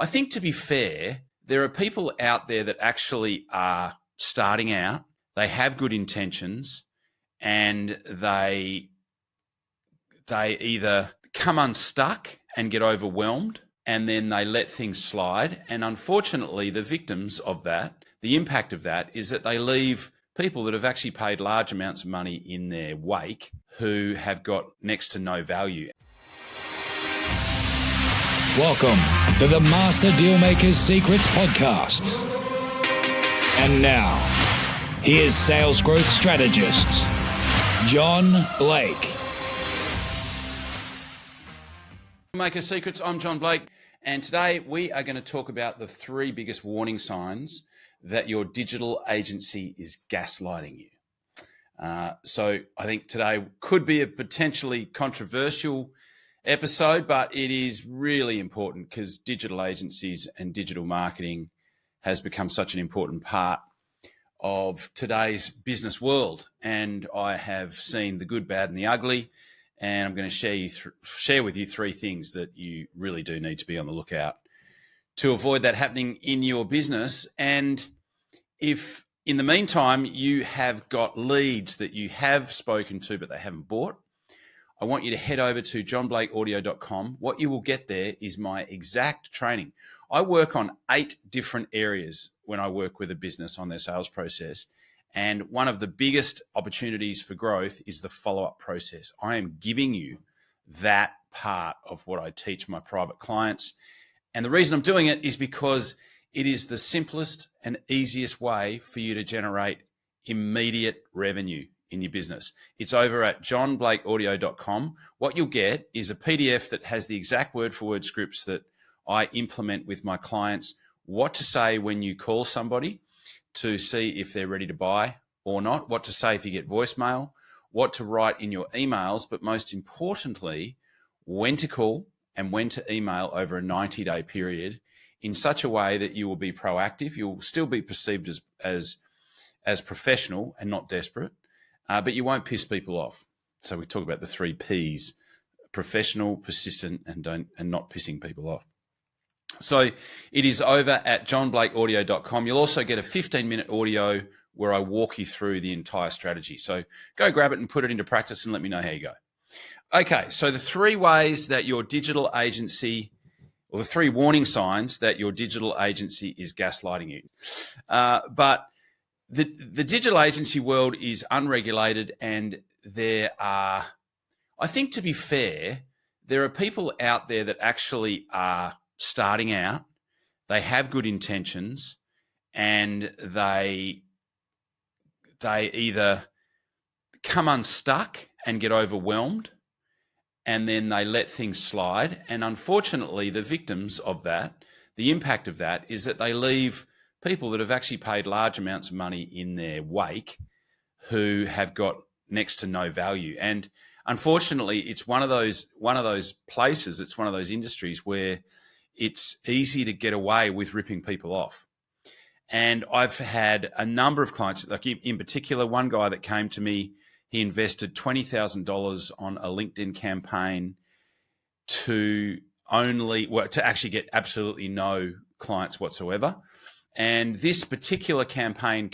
I think, to be fair, there are people out there that actually are starting out, they have good intentions, and they either come unstuck and get overwhelmed, and then they let things slide. And unfortunately, the victims of that, the impact of that, is that they leave people that have actually paid large amounts of money in their wake who have got next to no value. Welcome to the Master Dealmaker's Secrets podcast. And now, here's sales growth strategist, John Blake. Maker Secrets, I'm John Blake, and today we are going to talk about the 3 biggest warning signs that your digital agency is gaslighting you. So I think today could be a potentially controversial episode, but it is really important because digital agencies and digital marketing has become such an important part of today's business world. And I have seen the good, bad, and the ugly. And I'm going to share with you 3 things that you really do need to be on the lookout to avoid that happening in your business. And if in the meantime you have got leads that you have spoken to but they haven't bought, I want you to head over to johnblakeaudio.com. What you will get there is my exact training. I work on 8 different areas when I work with a business on their sales process. And one of the biggest opportunities for growth is the follow-up process. I am giving you that part of what I teach my private clients. And the reason I'm doing it is because it is the simplest and easiest way for you to generate immediate revenue in your business. It's over at johnblakeaudio.com. What you'll get is a PDF that has the exact word-for-word scripts that I implement with my clients, what to say when you call somebody to see if they're ready to buy or not, what to say if you get voicemail, what to write in your emails, but most importantly, when to call and when to email over a 90-day period in such a way that you will be proactive. You'll still be perceived as professional and not desperate, but you won't piss people off. So we talk about the 3 Ps: professional, persistent, and not pissing people off. So it is over at johnblakeaudio.com. You'll also get a 15-minute audio where I walk you through the entire strategy. So go grab it and put it into practice and let me know how you go. Okay, so the 3 ways that your digital agency, or the 3 warning signs that your digital agency is gaslighting you. But the digital agency world is unregulated, and there are, I think, to be fair, there are people out there that actually are starting out, they have good intentions, and they either come unstuck and get overwhelmed, and then they let things slide. And unfortunately, the victims of that, the impact of that, is that they leave people that have actually paid large amounts of money in their wake who have got next to no value. And unfortunately, it's one of those places, it's one of those industries where it's easy to get away with ripping people off. And I've had a number of clients, like in particular, one guy that came to me, he invested $20,000 on a LinkedIn campaign to actually get absolutely no clients whatsoever. And this particular campaign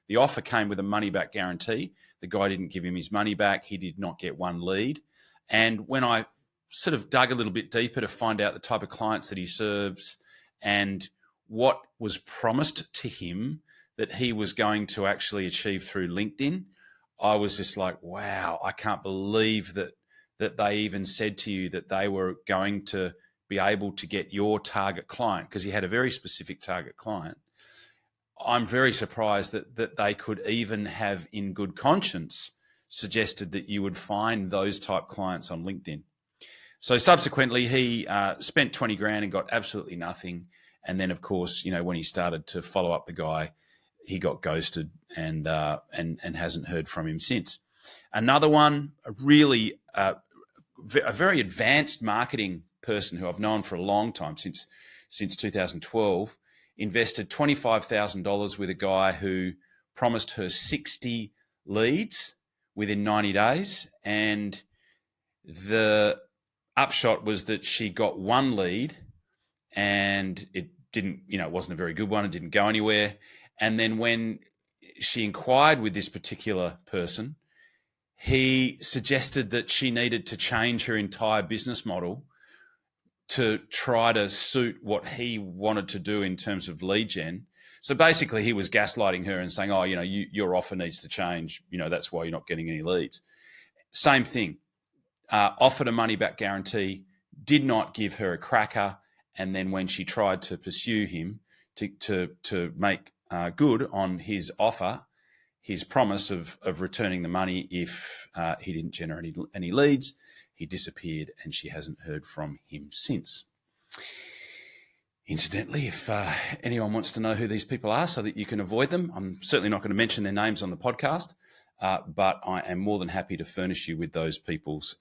the offer came with a money-back guarantee. The guy didn't give him his money back. He did not get one lead. And when I sort of dug a little bit deeper to find out the type of clients that he serves and what was promised to him that he was going to actually achieve through LinkedIn, I was just like, wow, I can't believe that they even said to you that they were going to be able to get your target client, because he had a very specific target client. I'm very surprised that they could even have, in good conscience, suggested that you would find those type clients on LinkedIn. So subsequently, he spent 20 grand and got absolutely nothing. And then, of course, when he started to follow up the guy, he got ghosted and hasn't heard from him since. Another one, a very advanced marketing person who I've known for a long time, since 2012, invested $25,000 with a guy who promised her 60 leads within 90 days. And the upshot was that she got 1 lead and it didn't, it wasn't a very good one. It didn't go anywhere. And then when she inquired with this particular person, he suggested that she needed to change her entire business model to try to suit what he wanted to do in terms of lead gen. So basically he was gaslighting her and saying, oh, your offer needs to change. That's why you're not getting any leads. Same thing. Offered a money back guarantee, did not give her a cracker. And then when she tried to pursue him to make good on his offer, his promise of returning the money if he didn't generate any leads, he disappeared, and she hasn't heard from him since. Incidentally, if anyone wants to know who these people are so that you can avoid them, I'm certainly not going to mention their names on the podcast, but I am more than happy to furnish you with those people's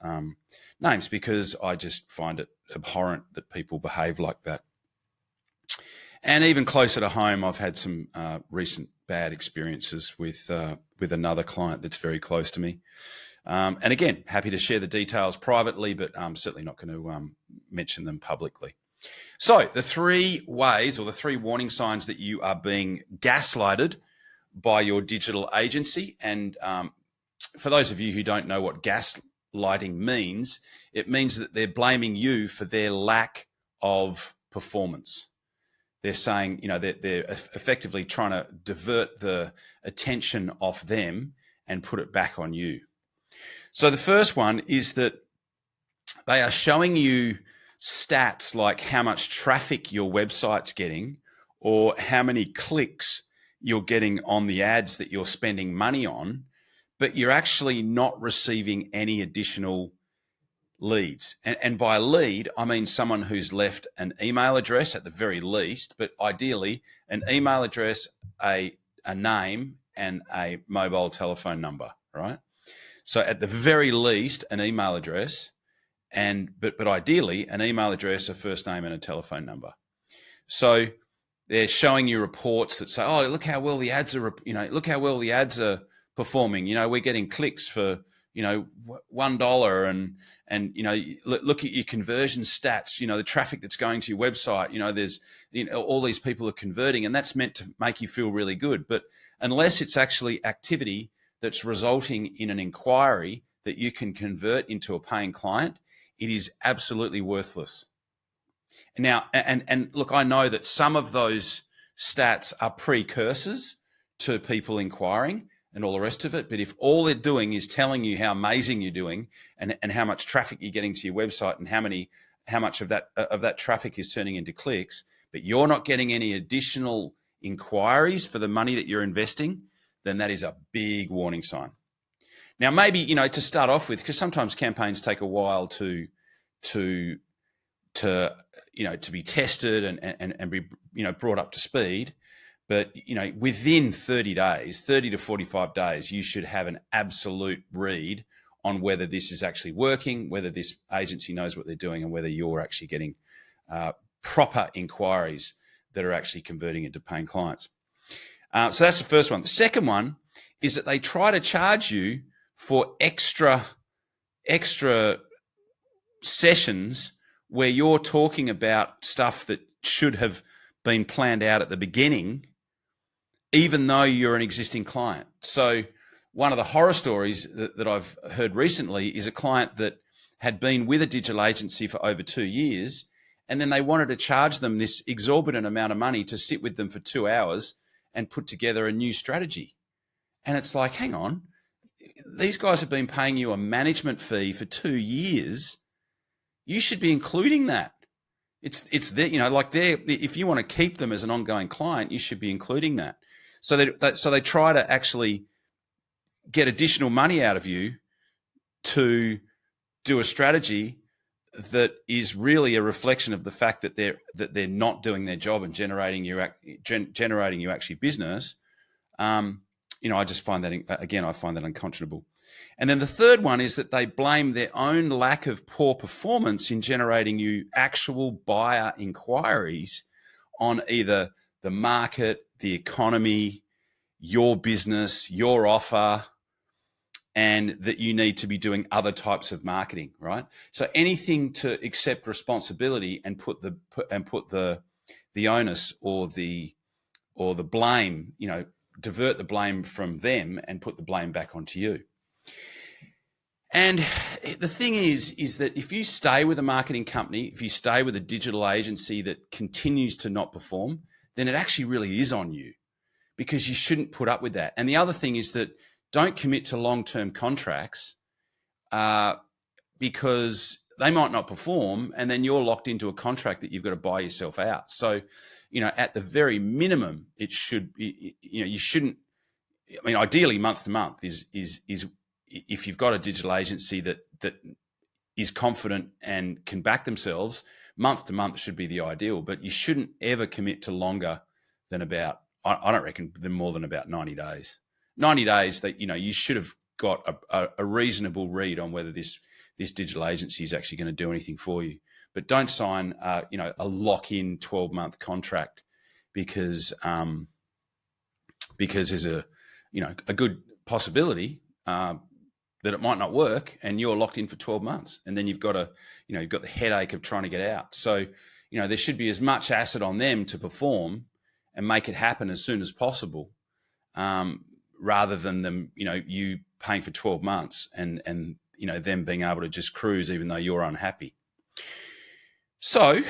names, because I just find it abhorrent that people behave like that. And even closer to home, I've had some recent bad experiences with another client that's very close to me. And again, happy to share the details privately, but I'm certainly not going to mention them publicly. So the 3 ways, or the 3 warning signs that you are being gaslighted by your digital agency. And for those of you who don't know what gaslighting means, it means that they're blaming you for their lack of performance. They're saying, they're effectively trying to divert the attention off them and put it back on you. So the first one is that they are showing you stats like how much traffic your website's getting, or how many clicks you're getting on the ads that you're spending money on, but you're actually not receiving any additional leads. And by lead, I mean someone who's left an email address at the very least, but ideally an email address, a name, and a mobile telephone number, right? So at the very least, an email address, but ideally an email address, a first name, and a telephone number. So they're showing you reports that say, oh, look how well the ads are, look how well the ads are performing. We're getting clicks for, $1, and look at your conversion stats, the traffic that's going to your website, there's, all these people are converting, and that's meant to make you feel really good. But unless it's actually activity that's resulting in an inquiry that you can convert into a paying client, it is absolutely worthless. Now, and look, I know that some of those stats are precursors to people inquiring and all the rest of it, but if all they're doing is telling you how amazing you're doing and how much traffic you're getting to your website and how much of that traffic is turning into clicks, but you're not getting any additional inquiries for the money that you're investing, then that is a big warning sign. Now, maybe, to start off with, because sometimes campaigns take a while to be tested and be, brought up to speed. But, within 30 to 45 days, you should have an absolute read on whether this is actually working, whether this agency knows what they're doing, and whether you're actually getting proper inquiries that are actually converting into paying clients. So that's the first one. The second one is that they try to charge you for extra sessions where you're talking about stuff that should have been planned out at the beginning, even though you're an existing client. So one of the horror stories that I've heard recently is a client that had been with a digital agency for over 2 years, and then they wanted to charge them this exorbitant amount of money to sit with them for 2 hours and put together a new strategy. And it's like, hang on, these guys have been paying you a management fee for 2 years. You should be including that. It's there, if you want to keep them as an ongoing client, you should be including that. So they try to actually get additional money out of you to do a strategy that is really a reflection of the fact that they're not doing their job and generating you actually business. I just find that, again, I find that unconscionable. And then the third one is that they blame their own lack of poor performance in generating you actual buyer inquiries on either the market, the economy, your business, your offer, and that you need to be doing other types of marketing, right? So anything to accept responsibility and put the onus or the blame, divert the blame from them and put the blame back onto you. And the thing is that if you stay with a marketing company, if you stay with a digital agency that continues to not perform, then it actually really is on you, because you shouldn't put up with that. And the other thing is that don't commit to long-term contracts because they might not perform, and then you're locked into a contract that you've got to buy yourself out. So, at the very minimum, it should be, you shouldn't, ideally month to month is if you've got a digital agency that is confident and can back themselves, month to month should be the ideal, but you shouldn't ever commit to longer than about, I don't reckon, more than about 90 days. 90 days that, you should have got a reasonable read on whether this digital agency is actually going to do anything for you. But don't sign, a lock-in 12-month contract because there's a good possibility that it might not work, and you're locked in for 12 months, and then you've got the headache of trying to get out. So, there should be as much asset on them to perform and make it happen as soon as possible, rather than them, you paying for 12 months and them being able to just cruise even though you're unhappy. So,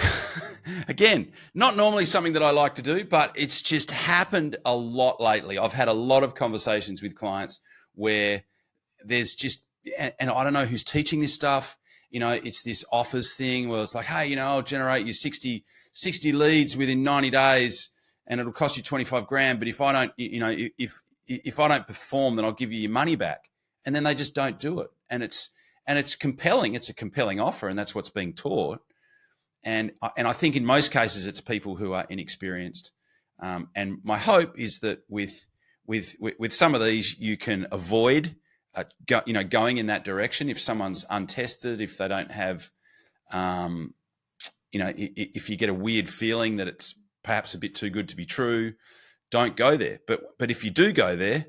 again, not normally something that I like to do, but it's just happened a lot lately. I've had a lot of conversations with clients where there's just, and I don't know who's teaching this stuff, it's this offers thing where it's like, hey, I'll generate you 60 leads within 90 days and it'll cost you 25 grand. But if I don't, if I don't perform, then I'll give you your money back. And then they just don't do it. And it's compelling. It's a compelling offer, and that's what's being taught. And I think in most cases it's people who are inexperienced. And my hope is that with some of these you can avoid going in that direction. If someone's untested, if they don't have, if you get a weird feeling that it's perhaps a bit too good to be true, don't go there. But if you do go there,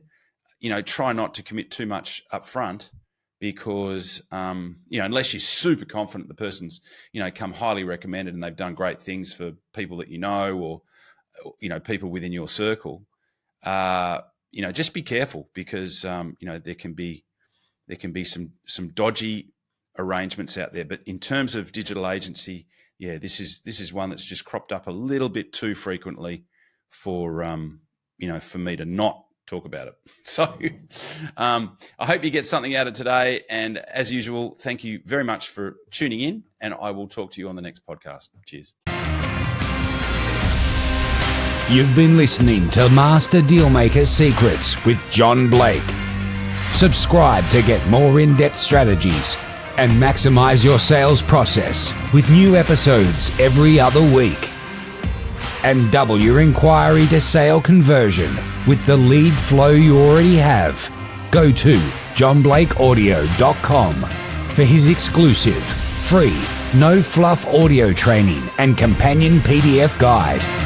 try not to commit too much up front, because, unless you're super confident the person's, come highly recommended and they've done great things for people that or people within your circle, just be careful, because, there can be some dodgy arrangements out there. But in terms of digital agency, this is one that's just cropped up a little bit too frequently for me to not talk about it. So I hope you get something out of today. And as usual, thank you very much for tuning in, and I will talk to you on the next podcast. Cheers. You've been listening to Master Dealmaker Secrets with John Blake. Subscribe to get more in-depth strategies and maximize your sales process with new episodes every other week. And double your inquiry to sale conversion with the lead flow you already have. Go to johnblakeaudio.com for his exclusive, free, no fluff audio training and companion PDF guide.